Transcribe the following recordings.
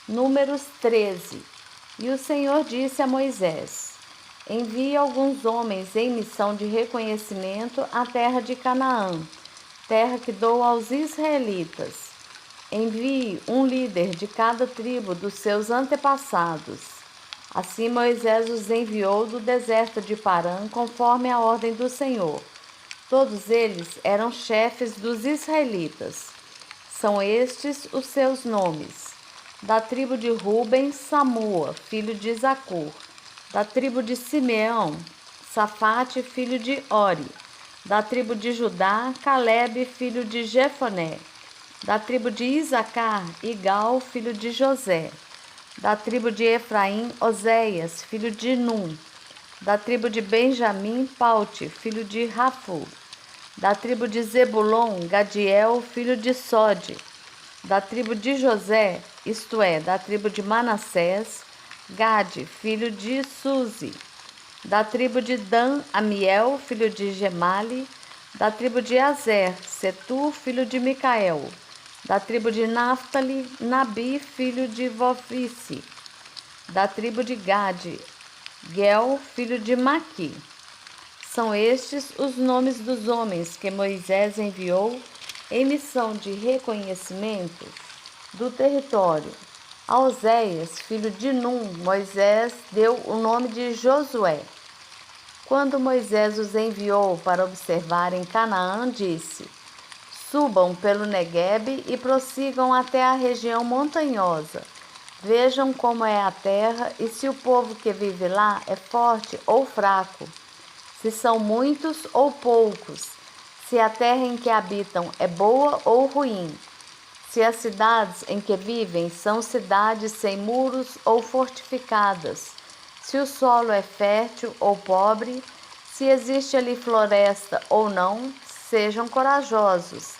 Números 13. E o Senhor disse a Moisés: Envie alguns homens em missão de reconhecimento à terra de Canaã, terra que dou aos israelitas. Envie um líder de cada tribo dos seus antepassados. Assim Moisés os enviou do deserto de Parã, conforme a ordem do Senhor. Todos eles eram chefes dos israelitas. São estes os seus nomes: da tribo de Ruben, Samua, filho de Zacur; da tribo de Simeão, Safate, filho de Ori; da tribo de Judá, Calebe, filho de Jefoné; da tribo de Isacar, Igal, filho de José; da tribo de Efraim, Oséias, filho de Num; da tribo de Benjamim, Paute, filho de Rafu; da tribo de Zebulon, Gadiel, filho de Sode; da tribo de José, isto é, da tribo de Manassés, Gade, filho de Suzi; da tribo de Dan, Amiel, filho de Gemali; da tribo de Azer, Setur, filho de Micael; da tribo de Naphtali, Nabi, filho de Vofice; da tribo de Gade, Gel, filho de Maqui. São estes os nomes dos homens que Moisés enviou em missão de reconhecimento do território. A Oséias, filho de Num, Moisés deu o nome de Josué. Quando Moisés os enviou para observar em Canaã, disse: Subam pelo Neguebe e prossigam até a região montanhosa. Vejam como é a terra e se o povo que vive lá é forte ou fraco, se são muitos ou poucos, se a terra em que habitam é boa ou ruim, se as cidades em que vivem são cidades sem muros ou fortificadas, se o solo é fértil ou pobre, se existe ali floresta ou não. Sejam corajosos,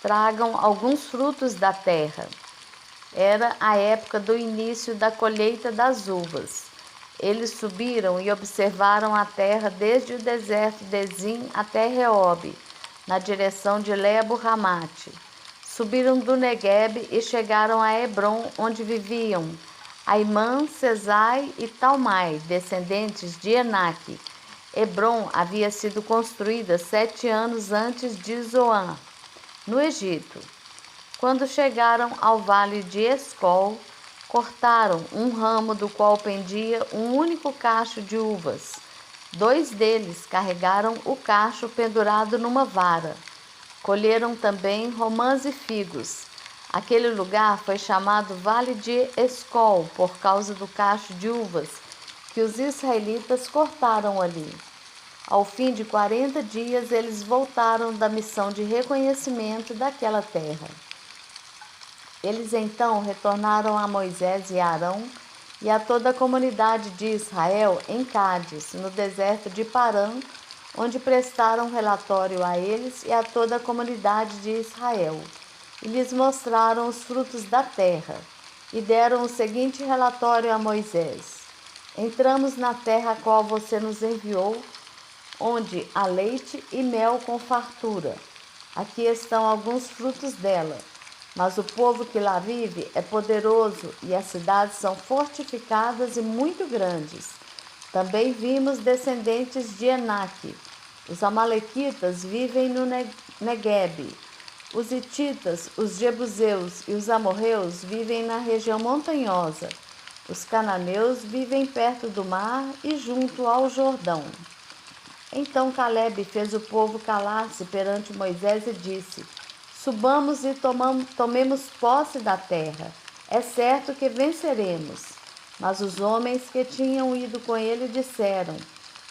tragam alguns frutos da terra. Era a época do início da colheita das uvas. Eles subiram e observaram a terra desde o deserto de Zin até Reobe, na direção de Lebo-Ramate. Subiram do Neguebe e chegaram a Hebron, onde viviam Aimã, Sesai e Talmai, descendentes de Enaque. Hebron havia sido construída 7 anos antes de Zoan, no Egito. Quando chegaram ao vale de Escol, cortaram um ramo do qual pendia um único cacho de uvas. 2 deles carregaram o cacho pendurado numa vara. Colheram também romãs e figos. Aquele lugar foi chamado Vale de Escol por causa do cacho de uvas que os israelitas cortaram ali. Ao fim de 40 dias, eles voltaram da missão de reconhecimento daquela terra. Eles então retornaram a Moisés e a Arão e a toda a comunidade de Israel em Cádiz, no deserto de Parã, onde prestaram relatório a eles e a toda a comunidade de Israel, e lhes mostraram os frutos da terra, e deram o seguinte relatório a Moisés: Entramos na terra a qual você nos enviou, onde há leite e mel com fartura. Aqui estão alguns frutos dela. Mas o povo que lá vive é poderoso e as cidades são fortificadas e muito grandes. Também vimos descendentes de Enaque. Os amalequitas vivem no Neguebe. Os hititas, os jebuseus e os amorreus vivem na região montanhosa. Os cananeus vivem perto do mar e junto ao Jordão. Então Calebe fez o povo calar-se perante Moisés e disse: Subamos e tomemos posse da terra. É certo que venceremos. Mas os homens que tinham ido com ele disseram: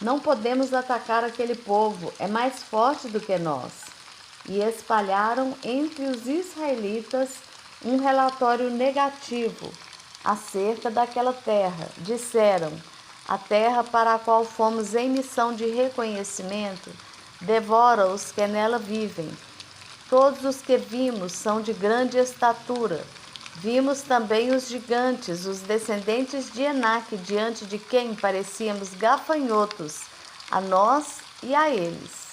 Não podemos atacar aquele povo, é mais forte do que nós. E espalharam entre os israelitas um relatório negativo acerca daquela terra. Disseram: A terra para a qual fomos em missão de reconhecimento devora os que nela vivem. Todos os que vimos são de grande estatura. Vimos também os gigantes, os descendentes de Enaque, diante de quem parecíamos gafanhotos, a nós e a eles.